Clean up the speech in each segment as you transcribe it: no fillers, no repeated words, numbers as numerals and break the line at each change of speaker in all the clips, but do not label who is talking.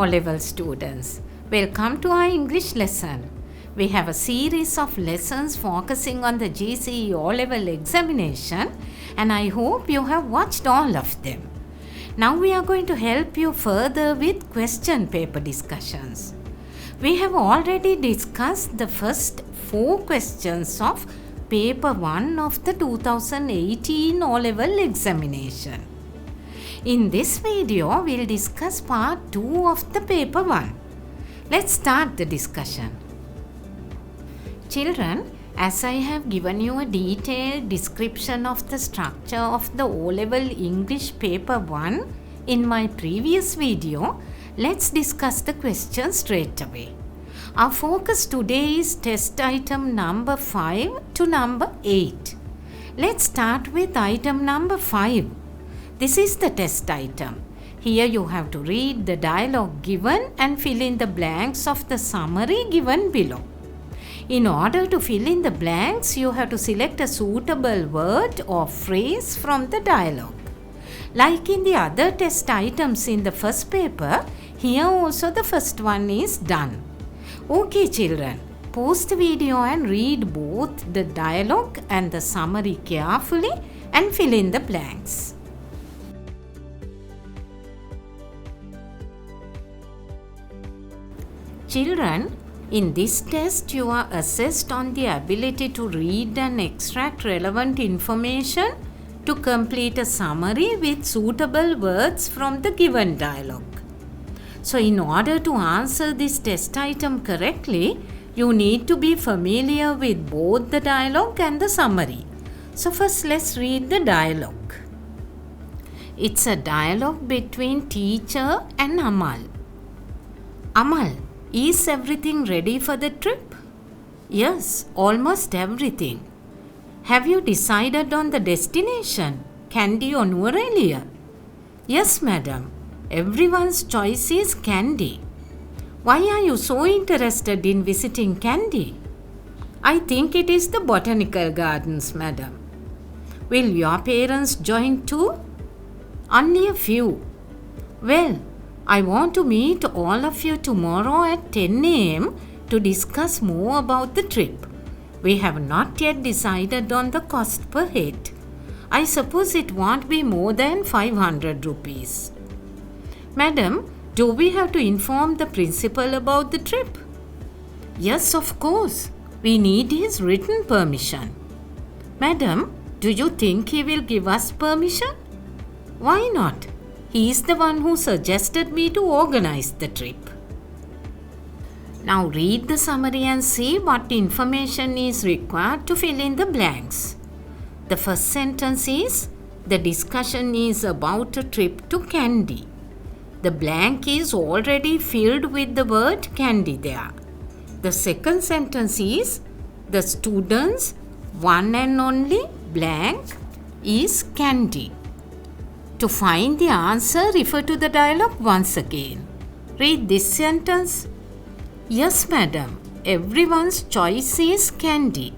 O-level students. Welcome to our English lesson. We have a series of lessons focusing on the GCE O-level examination, and I hope you have watched all of them. Now we are going to help you further with question paper discussions. We have already discussed the first 4 questions of paper 1 of the 2018 O-level examination. In this video, we will discuss part 2 of the paper 1. Let's start the discussion. Children, as I have given you a detailed description of the structure of the O-level English paper 1 in my previous video, let's discuss the questions straight away. Our focus today is test item number 5 to number 8. Let's start with item number 5. This is the test item. Here you have to read the dialogue given and fill in the blanks of the summary given below. In order to fill in the blanks, you have to select a suitable word or phrase from the dialogue. Like in the other test items in the first paper, here also the first one is done. Okay children, pause the video and read both the dialogue and the summary carefully and fill in the blanks. Children, in this test you are assessed on the ability to read and extract relevant information to complete a summary with suitable words from the given dialogue. So in order to answer this test item correctly, you need to be familiar with both the dialogue and the summary. So first let's read the dialogue. It's a dialogue between teacher and Amal. Amal, is everything ready for the trip? Yes, almost everything. Have you decided on the destination, Kandy or Nuwara? Yes, madam. Everyone's choice is Kandy. Why are you so interested in visiting Kandy? I think it is the botanical gardens, madam. Will your parents join too? Only a few. Well, I want to meet all of you tomorrow at 10 a.m. to discuss more about the trip. We have not yet decided on the cost per head. I suppose it won't be more than 500 rupees. Madam, do we have to inform the principal about the trip? Yes, of course. We need his written permission. Madam, do you think he will give us permission? Why not? He is the one who suggested me to organize the trip. Now read the summary and see what information is required to fill in the blanks. The first sentence is, the discussion is about a trip to Kandy. The blank is already filled with the word Kandy there. The second sentence is, the students' one and only blank is Kandy. To find the answer, refer to the dialogue once again. Read this sentence. Yes, madam. Everyone's choice is Kandy.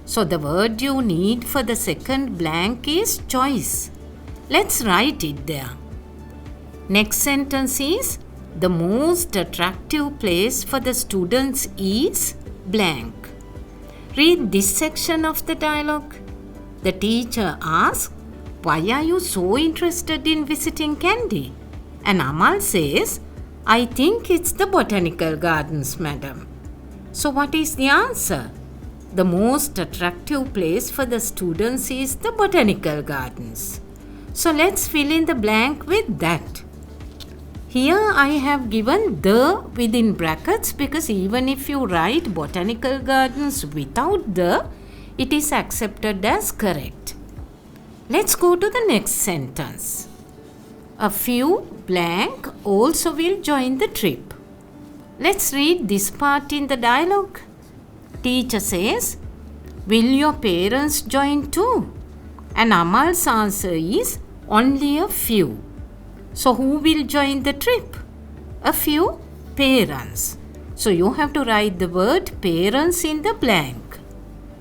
So the word you need for the second blank is choice. Let's write it there. Next sentence is, the most attractive place for the students is blank. Read this section of the dialogue. The teacher asks, why are you so interested in visiting Kandy? And Amal says, I think it's the botanical gardens, madam. So what is the answer? The most attractive place for the students is the botanical gardens. So let's fill in the blank with that. Here I have given the within brackets because even if you write botanical gardens without the, it is accepted as correct. Let's go to the next sentence. A few blank also will join the trip. Let's read this part in the dialogue. Teacher says, will your parents join too? And Amal's answer is, only a few. So who will join the trip? A few parents. So you have to write the word parents in the blank.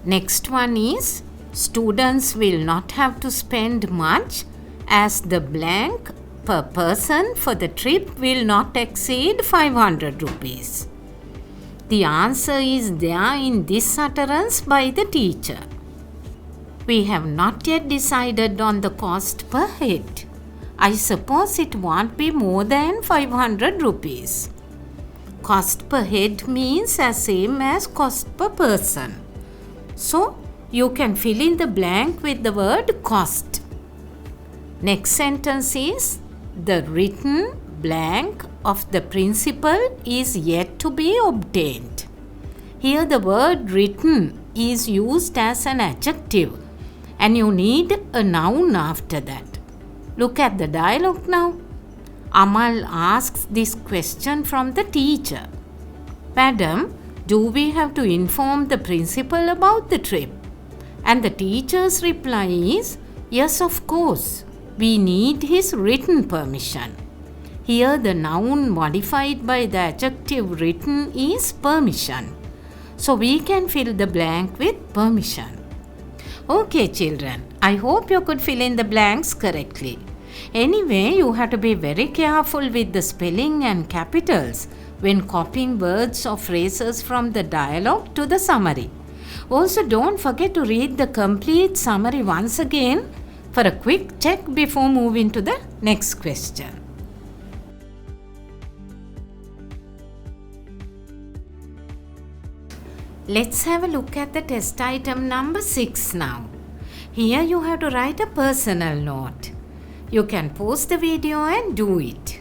Next one is, students will not have to spend much as the blank per person for the trip will not exceed 500 rupees. The answer is there in this utterance by the teacher. We have not yet decided on the cost per head. I suppose it won't be more than 500 rupees. Cost per head means as same as cost per person. So, you can fill in the blank with the word cost. Next sentence is, the written blank of the principal is yet to be obtained. Here the word written is used as an adjective and you need a noun after that. Look at the dialogue now. Amal asks this question from the teacher. Madam, do we have to inform the principal about the trip? And the teacher's reply is, yes, of course. We need his written permission. Here the noun modified by the adjective written is permission. So we can fill the blank with permission. Okay children, I hope you could fill in the blanks correctly. Anyway, you have to be very careful with the spelling and capitals when copying words or phrases from the dialogue to the summary. Also, don't forget to read the complete summary once again for a quick check before moving to the next question. Let's have a look at the test item number 6 now. Here you have to write a personal note. You can pause the video and do it.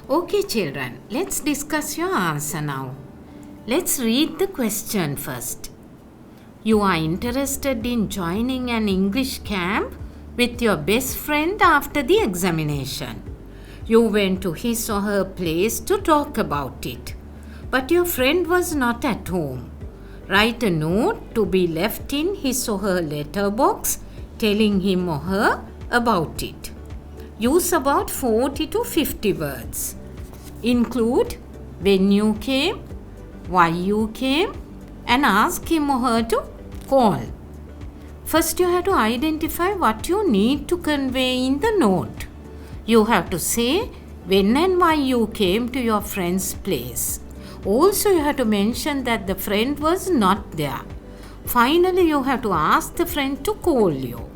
Okay children, let's discuss your answer now. Let's read the question first. You are interested in joining an English camp with your best friend after the examination. You went to his or her place to talk about it, but your friend was not at home. Write a note to be left in his or her letter box telling him or her about it. Use about 40 to 50 words. Include when you came, why you came, and ask him or her to call. First, you have to identify what you need to convey in the note. You have to say when and why you came to your friend's place. Also, you have to mention that the friend was not there. Finally, you have to ask the friend to call you.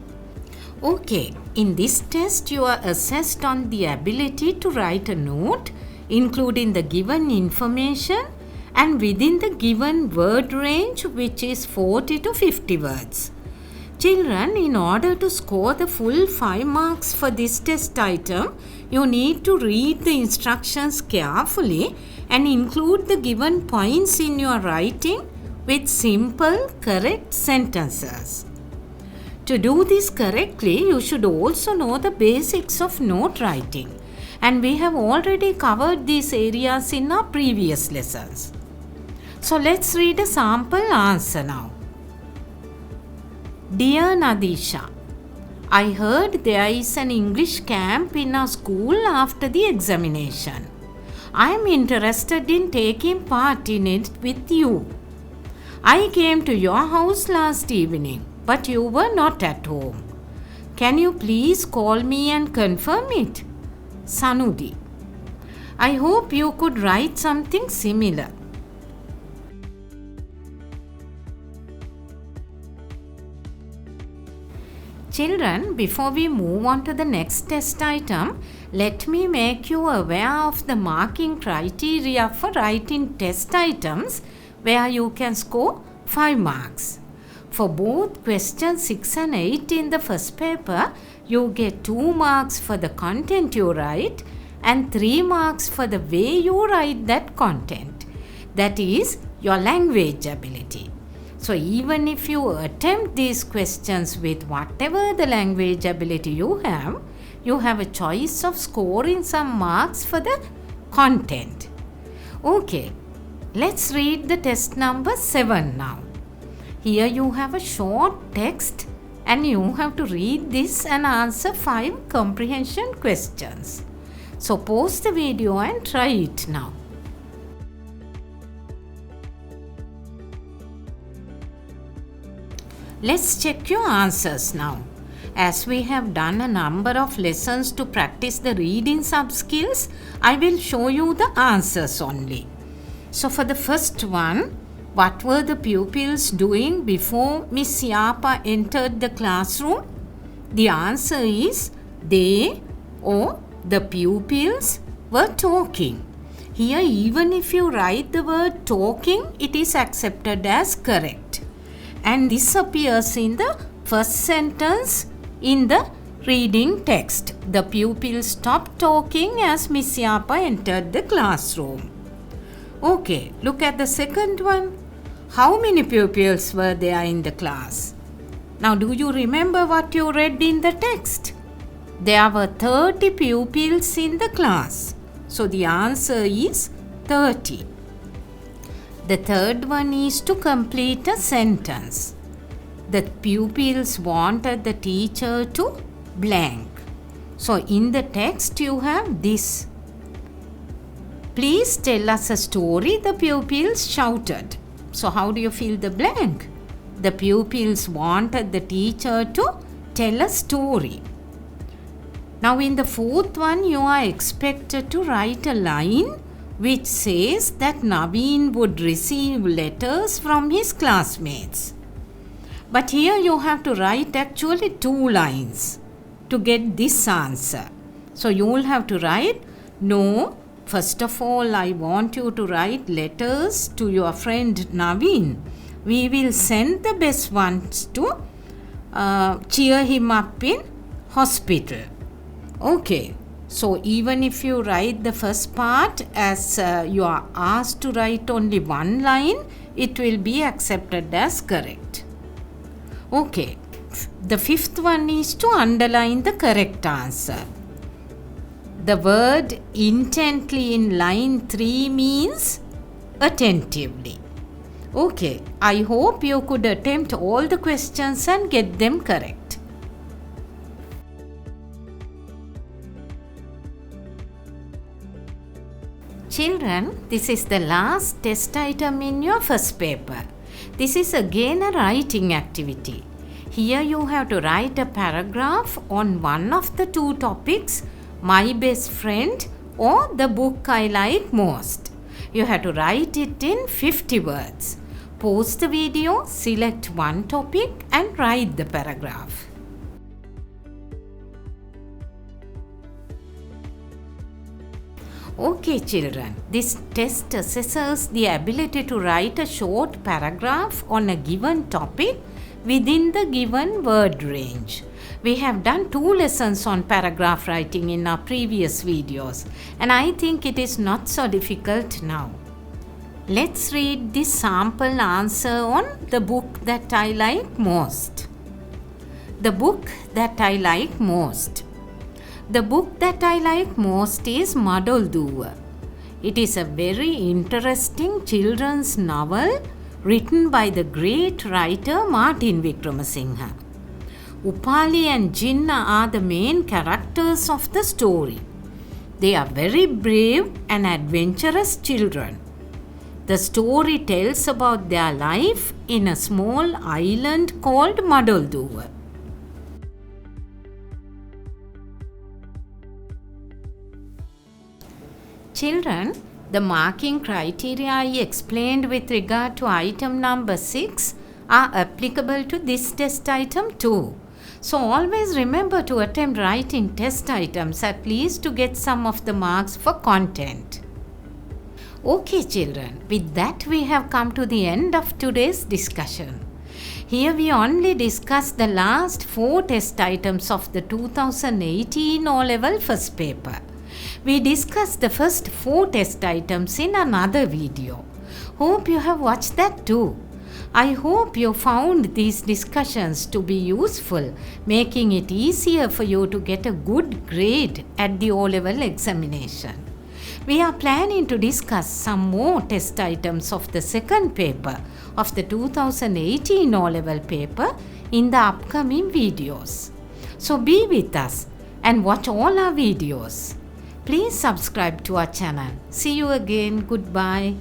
Okay, in this test, you are assessed on the ability to write a note, including the given information and within the given word range, which is 40 to 50 words. Children, in order to score the full 5 marks for this test item, you need to read the instructions carefully and include the given points in your writing with simple, correct sentences. To do this correctly, you should also know the basics of note writing, and we have already covered these areas in our previous lessons. So let's read a sample answer now. Dear Nadisha, I heard there is an English camp in our school after the examination. I am interested in taking part in it with you. I came to your house last evening, but you were not at home. Can you please call me and confirm it? Sanudi. I hope you could write something similar. Children, before we move on to the next test item, let me make you aware of the marking criteria for writing test items where you can score 5 marks. For both questions 6 and 8 in the first paper, you get 2 marks for the content you write and 3 marks for the way you write that content. That is your language ability. So even if you attempt these questions with whatever the language ability you have a choice of scoring some marks for the content. Okay, let's read the test number 7 now. Here you have a short text and you have to read this and answer 5 comprehension questions. So pause the video and try it now. Let's check your answers now. As we have done a number of lessons to practice the reading sub skills, I will show you the answers only. So for the first one, what were the pupils doing before Miss Yapa entered the classroom? The answer is they or the pupils were talking. Here, even if you write the word talking, it is accepted as correct. And this appears in the first sentence in the reading text. The pupils stopped talking as Miss Yapa entered the classroom. Okay, look at the second one. How many pupils were there in the class? Now, do you remember what you read in the text? There were 30 pupils in the class. So, the answer is 30. The third one is to complete a sentence. The pupils wanted the teacher to blank. So, in the text you have this. Please tell us a story, the pupils shouted. So, how do you fill the blank? The pupils wanted the teacher to tell a story. Now, in the fourth one, you are expected to write a line which says that Naveen would receive letters from his classmates. But here you have to write actually 2 lines to get this answer. So, you will have to write, no, first of all, I want you to write letters to your friend Naveen. We will send the best ones to cheer him up in hospital. Okay, so even if you write the first part as you are asked to write only 1 line, it will be accepted as correct. Okay, the fifth one is to underline the correct answer. The word intently in line 3 means attentively. Okay, I hope you could attempt all the questions and get them correct. Children, this is the last test item in your first paper. This is again a writing activity. Here you have to write a paragraph on one of the 2 topics, my best friend or the book I like most. You have to write it in 50 words. Pause the video, select one topic and write the paragraph. Okay children, this test assesses the ability to write a short paragraph on a given topic within the given word range. We have done 2 lessons on paragraph writing in our previous videos and I think it is not so difficult now. Let's read the sample answer on the book that I like most. The book that I like most. The book that I like most is Madolduva. It is a very interesting children's novel written by the great writer Martin Wickramasinghe. Upali and Jinnah are the main characters of the story. They are very brave and adventurous children. The story tells about their life in a small island called Madolduva. Children, the marking criteria I explained with regard to item number 6 are applicable to this test item too. So always remember to attempt writing test items at least to get some of the marks for content. Okay children, with that we have come to the end of today's discussion. Here we only discussed the last 4 test items of the 2018 O-Level first paper. We discussed the first 4 test items in another video. Hope you have watched that too. I hope you found these discussions to be useful, making it easier for you to get a good grade at the O-Level examination. We are planning to discuss some more test items of the second paper of the 2018 O-Level paper in the upcoming videos. So be with us and watch all our videos. Please subscribe to our channel. See you again. Goodbye.